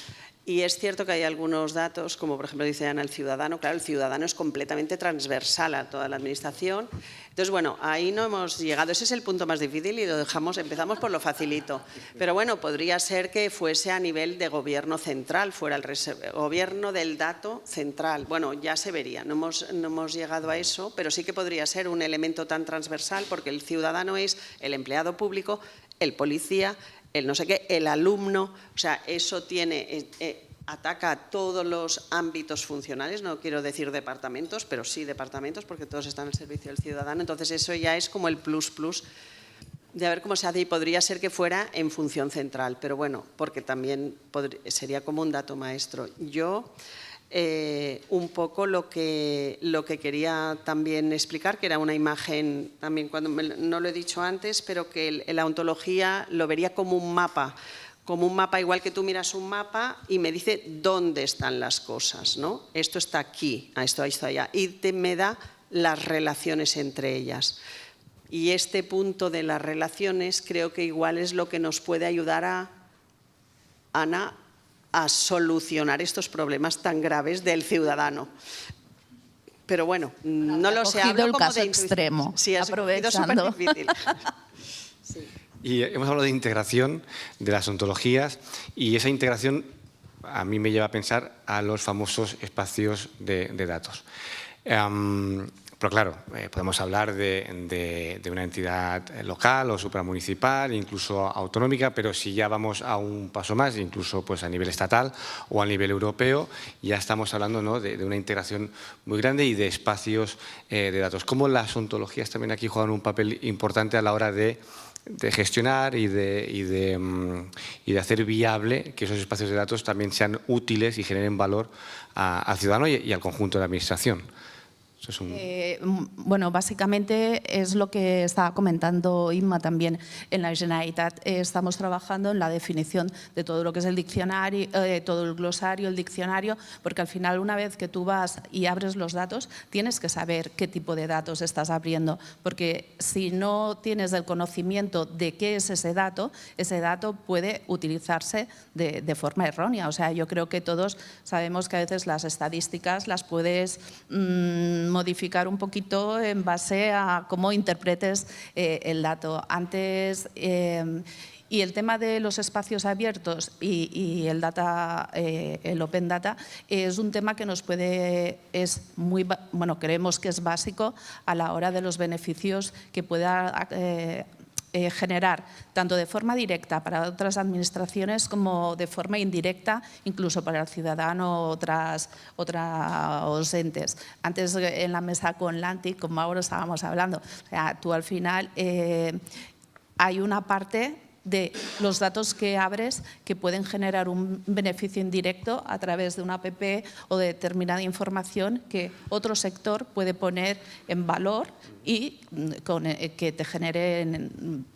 Y es cierto que hay algunos datos, como por ejemplo dice Ana, el ciudadano. Claro, el ciudadano es completamente transversal a toda la administración. Entonces, bueno, ahí no hemos llegado. Ese es el punto más difícil y lo empezamos por lo facilito. Pero bueno, podría ser que fuese a nivel de gobierno central, fuera el gobierno del dato central. Bueno, ya se vería. No hemos llegado a eso, pero sí que podría ser un elemento tan transversal, porque el ciudadano es el empleado público, el policía, el no sé qué, el alumno, o sea, eso ataca a todos los ámbitos funcionales, no quiero decir departamentos, pero sí departamentos, porque todos están al servicio del ciudadano. Entonces eso ya es como el plus de a ver cómo se hace, y podría ser que fuera en función central, pero bueno, porque también sería como un dato maestro. Yo un poco lo que quería también explicar, que era una imagen, también no lo he dicho antes, pero que la ontología lo vería como un mapa, igual que tú miras un mapa y me dice dónde están las cosas, ¿no? Esto está aquí, esto está allá, y me da las relaciones entre ellas. Y este punto de las relaciones creo que igual es lo que nos puede ayudar a Ana a solucionar estos problemas tan graves del ciudadano. Pero bueno, no lo sé. Hablo el como caso de extremo, sí, aprovechando. Difícil. Sí. Y hemos hablado de integración de las ontologías, y esa integración a mí me lleva a pensar a los famosos espacios de datos. Pero claro, podemos hablar de una entidad local o supramunicipal, incluso autonómica, pero si ya vamos a un paso más, incluso pues a nivel estatal o a nivel europeo, ya estamos hablando, ¿no?, de una integración muy grande y de espacios de datos. Cómo las ontologías también aquí juegan un papel importante a la hora de gestionar y de hacer viable que esos espacios de datos también sean útiles y generen valor al ciudadano y al conjunto de la administración. Bueno, básicamente es lo que estaba comentando Inma también. En la Generalitat estamos trabajando en la definición de todo lo que es el diccionario, todo el glosario, el diccionario, porque al final, una vez que tú vas y abres los datos, tienes que saber qué tipo de datos estás abriendo, porque si no tienes el conocimiento de qué es ese dato puede utilizarse de forma errónea. O sea, yo creo que todos sabemos que a veces las estadísticas las puedes modificar un poquito en base a cómo interpretes el dato. Antes, y el tema de los espacios abiertos y el Open Data es un tema que nos creemos que es básico a la hora de los beneficios que pueda generar, tanto de forma directa para otras administraciones como de forma indirecta, incluso para el ciudadano o otros entes. Antes en la mesa con Lanti, como ahora estábamos hablando, o sea, tú al final hay una parte de los datos que abres que pueden generar un beneficio indirecto a través de una app o de determinada información que otro sector puede poner en valor y que te genere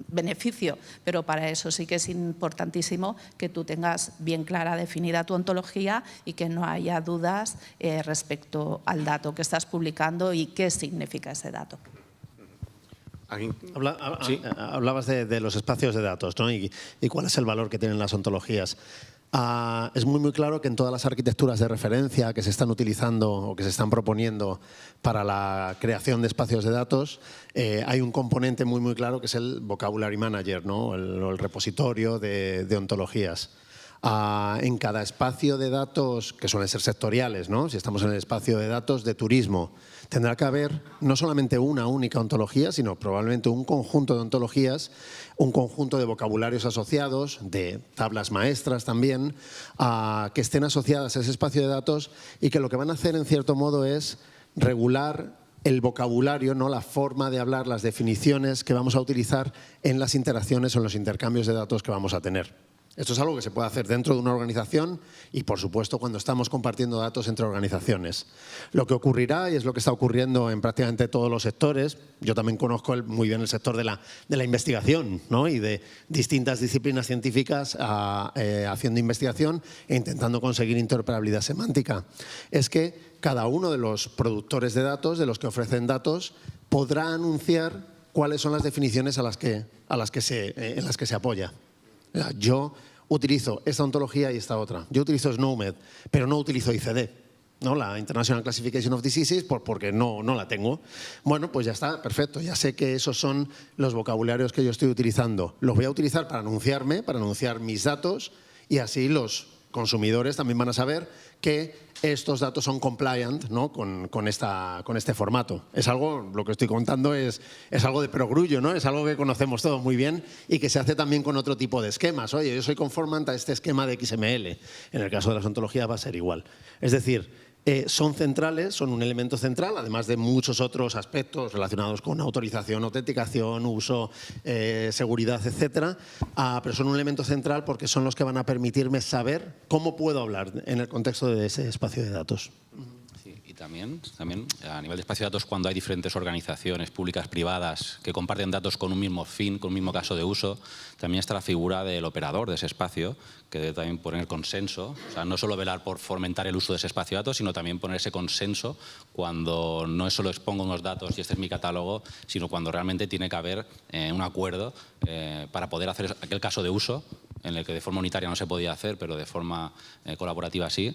beneficio. Pero para eso sí que es importantísimo que tú tengas bien clara, definida tu ontología y que no haya dudas respecto al dato que estás publicando y qué significa ese dato. ¿Sí? Hablabas de los espacios de datos, ¿no? y cuál es el valor que tienen las ontologías. Es muy claro que en todas las arquitecturas de referencia que se están utilizando o que se están proponiendo para la creación de espacios de datos, hay un componente muy claro que es el Vocabulary Manager, ¿no? el repositorio de ontologías. En cada espacio de datos, que suelen ser sectoriales, ¿no? Si estamos en el espacio de datos de turismo, tendrá que haber no solamente una única ontología, sino probablemente un conjunto de ontologías, un conjunto de vocabularios asociados, de tablas maestras también, que estén asociadas a ese espacio de datos y que lo que van a hacer en cierto modo es regular el vocabulario, ¿no? La forma de hablar, las definiciones que vamos a utilizar en las interacciones o en los intercambios de datos que vamos a tener. Esto es algo que se puede hacer dentro de una organización y, por supuesto, cuando estamos compartiendo datos entre organizaciones. Lo que ocurrirá, y es lo que está ocurriendo en prácticamente todos los sectores, yo también conozco muy bien el sector de la investigación, ¿no? Y de distintas disciplinas científicas haciendo investigación e intentando conseguir interoperabilidad semántica, es que cada uno de los productores de datos, de los que ofrecen datos, podrá anunciar cuáles son las definiciones en las que se apoya. Yo utilizo esta ontología y esta otra. Yo utilizo SNOMED, pero no utilizo ICD, ¿no? La International Classification of Diseases, porque no la tengo. Bueno, pues ya está, perfecto. Ya sé que esos son los vocabularios que yo estoy utilizando. Los voy a utilizar para anunciarme, para anunciar mis datos, y así los consumidores también van a saber que estos datos son compliant, ¿no? con este formato. Es algo, lo que estoy contando es algo de perogrullo, ¿no? Es algo que conocemos todos muy bien y que se hace también con otro tipo de esquemas. Oye, yo soy conformant a este esquema de XML. En el caso de las ontologías va a ser igual. Es decir, son centrales, son un elemento central, además de muchos otros aspectos relacionados con autorización, autenticación, uso, seguridad, etcétera, pero son un elemento central porque son los que van a permitirme saber cómo puedo hablar en el contexto de ese espacio de datos. Sí, y también a nivel de espacio de datos, cuando hay diferentes organizaciones públicas, privadas, que comparten datos con un mismo fin, con un mismo caso de uso, también está la figura del operador de ese espacio, que debe también poner consenso, o sea, no solo velar por fomentar el uso de ese espacio de datos, sino también poner ese consenso cuando no es solo expongo unos datos y este es mi catálogo, sino cuando realmente tiene que haber un acuerdo para poder hacer aquel caso de uso en el que de forma unitaria no se podía hacer, pero de forma colaborativa sí.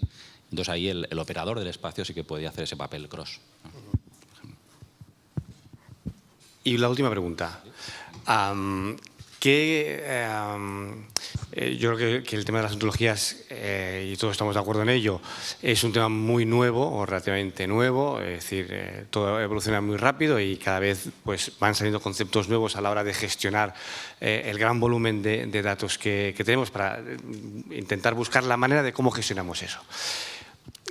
Entonces ahí el operador del espacio sí que podía hacer ese papel cross, ¿no? Y la última pregunta. Yo creo que el tema de las ontologías, y todos estamos de acuerdo en ello, es un tema muy nuevo o relativamente nuevo, es decir, todo evoluciona muy rápido y cada vez pues, van saliendo conceptos nuevos a la hora de gestionar el gran volumen de datos que tenemos para intentar buscar la manera de cómo gestionamos eso.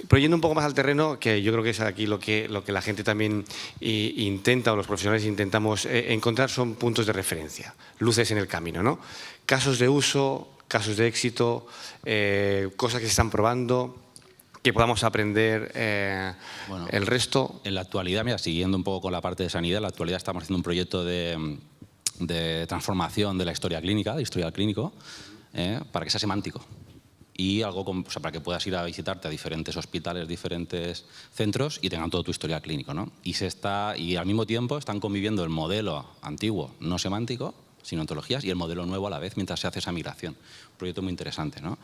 Pero yendo un poco más al terreno, que yo creo que es aquí lo que la gente también intenta, o los profesionales intentamos encontrar, son puntos de referencia, luces en el camino, ¿no? Casos de uso, casos de éxito, cosas que se están probando, que podamos aprender Bueno, el resto. En la actualidad, mira, siguiendo un poco con la parte de sanidad, en la actualidad estamos haciendo un proyecto de transformación de la historia clínica, de historial clínico, para que sea semántico. Y algo para que puedas ir a visitarte a diferentes hospitales, diferentes centros y tengan todo tu historial clínico, ¿no? Y al mismo tiempo están conviviendo el modelo antiguo, no semántico, sin ontologías, y el modelo nuevo a la vez mientras se hace esa migración. Un proyecto muy interesante, ¿no?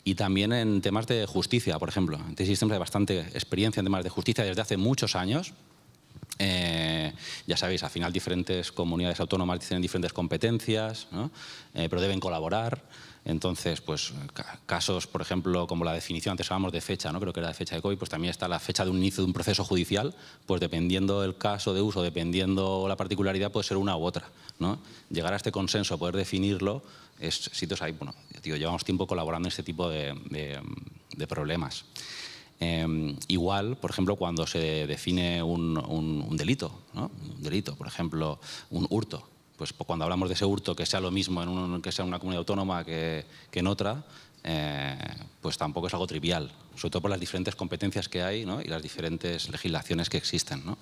Y también en temas de justicia, por ejemplo. En T-Systems hay bastante experiencia en temas de justicia desde hace muchos años. Ya sabéis, al final diferentes comunidades autónomas tienen diferentes competencias, ¿no? Pero deben colaborar. Entonces, pues casos, por ejemplo, como la definición, antes hablábamos de fecha, ¿no? Creo que era de fecha de COVID, pues también está la fecha de un inicio de un proceso judicial, pues dependiendo del caso de uso, dependiendo la particularidad, puede ser una u otra, ¿no? Llegar a este consenso, poder definirlo, es sitios ahí, bueno, tío, llevamos tiempo colaborando en este tipo de problemas. Igual, por ejemplo, cuando se define un delito, ¿no? Un delito, por ejemplo, un hurto. Pues cuando hablamos de ese hurto, que sea lo mismo que sea en una comunidad autónoma que en otra, pues tampoco es algo trivial, sobre todo por las diferentes competencias que hay, ¿no? Y las diferentes legislaciones que existen, ¿no?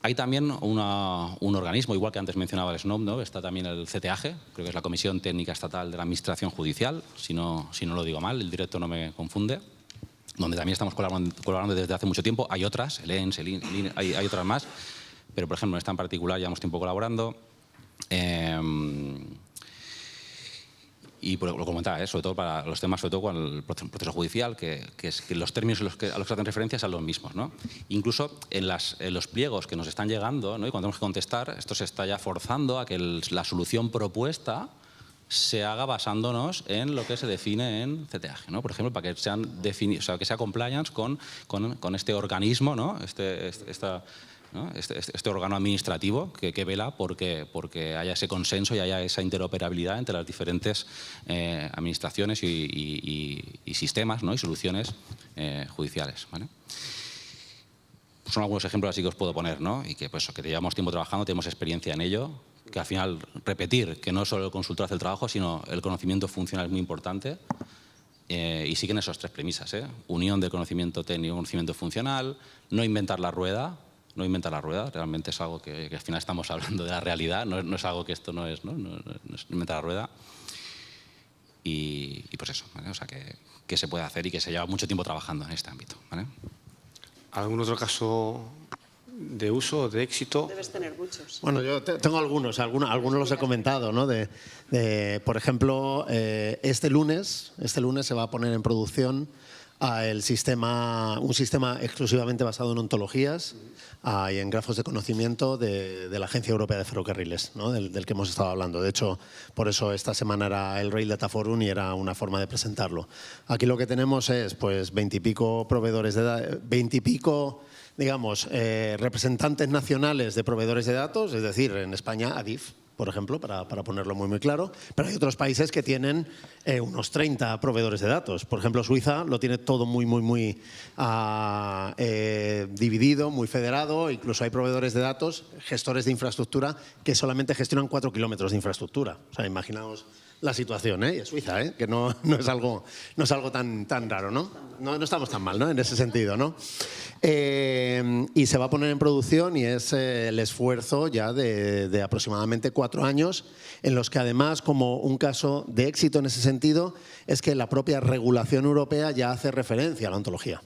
Hay también un organismo, igual que antes mencionaba el SNOMED, ¿no? Está también el CTAG, creo que es la Comisión Técnica Estatal de la Administración Judicial, si no lo digo mal, el directo no me confunde, donde también estamos colaborando desde hace mucho tiempo. Hay otras, el ENS, hay otras más, pero por ejemplo en esta en particular llevamos tiempo colaborando. Y lo comentaba, sobre todo para los temas, sobre todo con el proceso judicial, que los términos a los que hacen referencia son los mismos, ¿no? Incluso en los pliegos que nos están llegando, ¿no? Y cuando tenemos que contestar, esto se está ya forzando a que la solución propuesta se haga basándonos en lo que se define en CTAG, ¿no? Por ejemplo, para que que sea compliance con este organismo, ¿no? Este órgano administrativo que vela porque haya ese consenso y haya esa interoperabilidad entre las diferentes administraciones y sistemas, ¿no? Y soluciones judiciales, ¿vale? Son algunos ejemplos así que os puedo poner, ¿no? Y que llevamos tiempo trabajando, tenemos experiencia en ello, que al final repetir que no solo el consultor hace el trabajo, sino el conocimiento funcional es muy importante. Y siguen esas tres premisas, ¿eh? Unión del conocimiento técnico y conocimiento funcional, no inventar la rueda. No inventar la rueda, realmente es algo que al final estamos hablando de la realidad, no es algo que esto no es inventar la rueda. Y pues eso, ¿vale? O sea, que se puede hacer y que se lleva mucho tiempo trabajando en este ámbito, ¿vale? ¿Algún otro caso de uso, de éxito. Debes tener muchos. Bueno, yo tengo algunos los he comentado, ¿no? Por ejemplo, este lunes se va a poner en producción un sistema exclusivamente basado en ontologías y en grafos de conocimiento de la Agencia Europea de Ferrocarriles, ¿no? del que hemos estado hablando. De hecho, por eso esta semana era el Rail Data Forum y era una forma de presentarlo. Aquí lo que tenemos es pues 20 y pico proveedores de datos, 20 y pico, digamos, representantes nacionales de proveedores de datos, es decir, en España ADIF, por ejemplo, para ponerlo muy claro, pero hay otros países que tienen unos 30 proveedores de datos. Por ejemplo, Suiza lo tiene todo muy dividido, muy federado. Incluso hay proveedores de datos, gestores de infraestructura, que solamente gestionan 4 kilómetros de infraestructura. O sea, imaginaos la situación, y es Suiza, que no es algo tan raro, ¿no? No estamos tan mal, ¿no? En ese sentido, ¿no? Y se va a poner en producción y es el esfuerzo ya de aproximadamente 4 años, en los que además, como un caso de éxito en ese sentido, es que la propia regulación europea ya hace referencia a la ontología.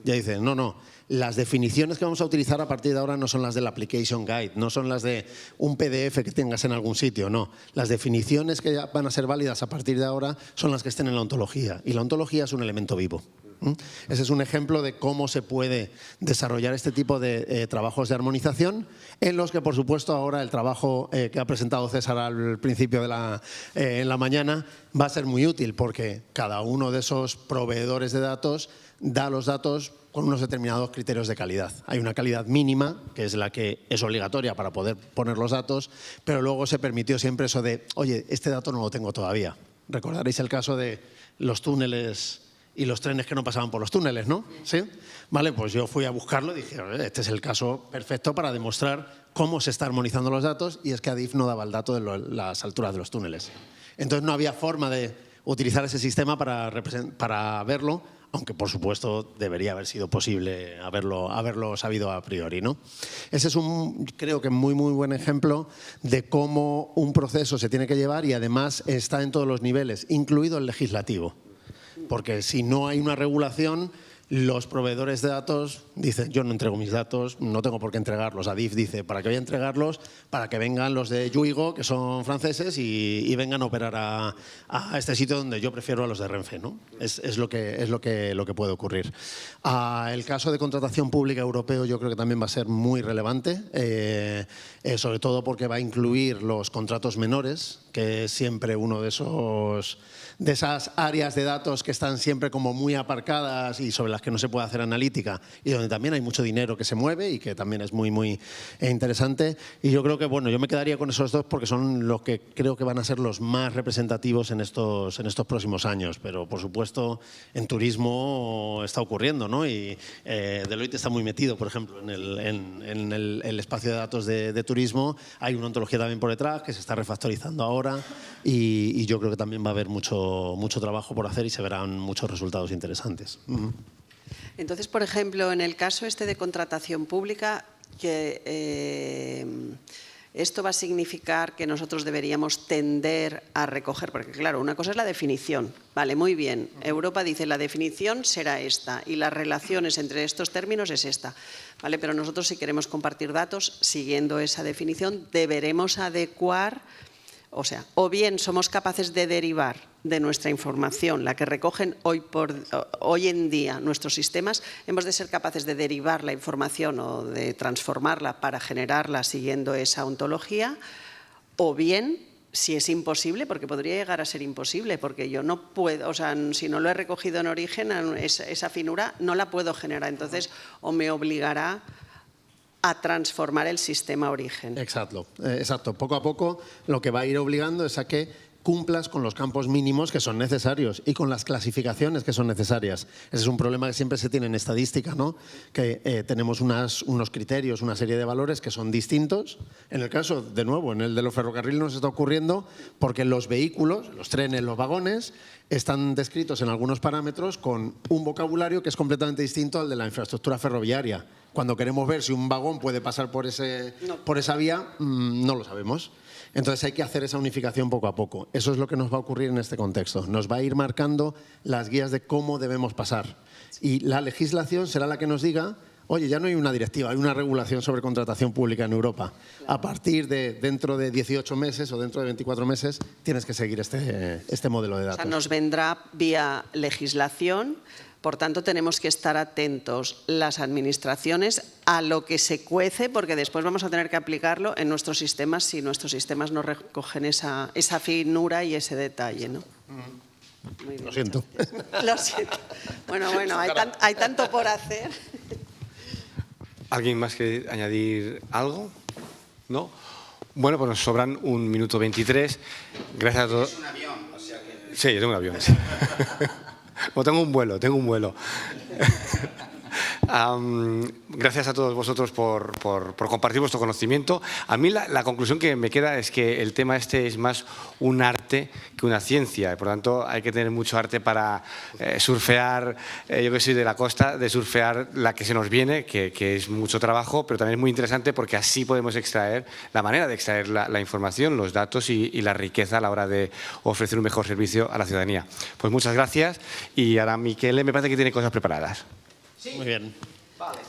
Ya dicen, no, las definiciones que vamos a utilizar a partir de ahora no son las del Application Guide, no son las de un PDF que tengas en algún sitio, no. Las definiciones que van a ser válidas a partir de ahora son las que estén en la ontología, y la ontología es un elemento vivo. Ese es un ejemplo de cómo se puede desarrollar este tipo de trabajos de armonización, en los que, por supuesto, ahora el trabajo que ha presentado César al principio en la mañana va a ser muy útil, porque cada uno de esos proveedores de datos da los datos con unos determinados criterios de calidad. Hay una calidad mínima, que es la que es obligatoria para poder poner los datos, pero luego se permitió siempre eso de, oye, este dato no lo tengo todavía. Recordaréis el caso de los túneles y los trenes que no pasaban por los túneles, ¿no? ¿Sí? Vale, pues yo fui a buscarlo y dije, este es el caso perfecto para demostrar cómo se está armonizando los datos, y es que ADIF no daba el dato de las alturas de los túneles. Entonces no había forma de utilizar ese sistema para verlo, aunque por supuesto debería haber sido posible haberlo sabido a priori, ¿no? Ese es creo que muy buen ejemplo de cómo un proceso se tiene que llevar, y además está en todos los niveles, incluido el legislativo. Porque si no hay una regulación, los proveedores de datos dicen, yo no entrego mis datos, no tengo por qué entregarlos. ADIF dice, ¿para qué voy a entregarlos? Para que vengan los de Yuigo, que son franceses, y vengan a operar a este sitio donde yo prefiero a los de Renfe, ¿no? Es lo que puede ocurrir. El caso de contratación pública europeo yo creo que también va a ser muy relevante, sobre todo porque va a incluir los contratos menores, que es siempre uno de esas áreas de datos que están siempre como muy aparcadas y sobre las que no se puede hacer analítica, y donde también hay mucho dinero que se mueve y que también es muy interesante. Y yo creo que, bueno, yo me quedaría con esos dos porque son los que creo que van a ser los más representativos en estos próximos años. Pero, por supuesto, en turismo está ocurriendo, ¿no? Y Deloitte está muy metido, por ejemplo, en el espacio de datos de turismo. Hay una ontología también por detrás que se está refactorizando ahora, y yo creo que también va a haber mucho trabajo por hacer y se verán muchos resultados interesantes. Entonces, por ejemplo, en el caso de contratación pública, esto va a significar que nosotros deberíamos tender a recoger, porque claro, una cosa es la definición, vale, muy bien, Europa dice la definición será esta y las relaciones entre estos términos es esta, vale, pero nosotros si queremos compartir datos siguiendo esa definición deberemos adecuar. O sea, o bien somos capaces de derivar de nuestra información, la que recogen hoy en día nuestros sistemas, hemos de ser capaces de derivar la información o de transformarla para generarla siguiendo esa ontología, o bien, si es imposible, porque podría llegar a ser imposible, porque yo no puedo, o sea, si no lo he recogido en origen, esa finura no la puedo generar, entonces o me obligará a transformar el sistema origen. Exacto. Poco a poco lo que va a ir obligando es a que cumplas con los campos mínimos que son necesarios y con las clasificaciones que son necesarias. Ese es un problema que siempre se tiene en estadística, ¿no? Que tenemos unos criterios, una serie de valores que son distintos. En el caso, de nuevo, en el de los ferrocarriles nos está ocurriendo porque los vehículos, los trenes, los vagones, están descritos en algunos parámetros con un vocabulario que es completamente distinto al de la infraestructura ferroviaria. Cuando queremos ver si un vagón puede pasar por esa vía, no lo sabemos. Entonces hay que hacer esa unificación poco a poco. Eso es lo que nos va a ocurrir en este contexto. Nos va a ir marcando las guías de cómo debemos pasar. Y la legislación será la que nos diga oye, ya no hay una directiva, hay una regulación sobre contratación pública en Europa. A partir de dentro de 18 meses o dentro de 24 meses tienes que seguir este modelo de datos. O sea, nos vendrá vía legislación. Por tanto, tenemos que estar atentos las administraciones a lo que se cuece, porque después vamos a tener que aplicarlo en nuestros sistemas si nuestros sistemas no recogen esa finura y ese detalle, ¿no? Muy bien, Lo siento. Lo siento. Bueno, hay tanto por hacer. ¿Alguien más quiere añadir algo? ¿No? Bueno, pues nos sobran 1 minuto 23. Gracias a todos. ¿Tienes un avión? O sea que... Sí, yo tengo un avión. Sí. O tengo un vuelo. Gracias a todos vosotros por compartir vuestro conocimiento. A mí la conclusión que me queda es que el tema este es más un arte que una ciencia. Por lo tanto, hay que tener mucho arte para surfear, yo que soy de la costa, de surfear la que se nos viene, que es mucho trabajo, pero también es muy interesante porque así podemos extraer la manera de extraer la información, los datos y la riqueza a la hora de ofrecer un mejor servicio a la ciudadanía. Pues muchas gracias y ahora Miquel me parece que tiene cosas preparadas. Muy bien.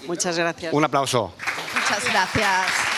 Muchas gracias. Un aplauso. Muchas gracias.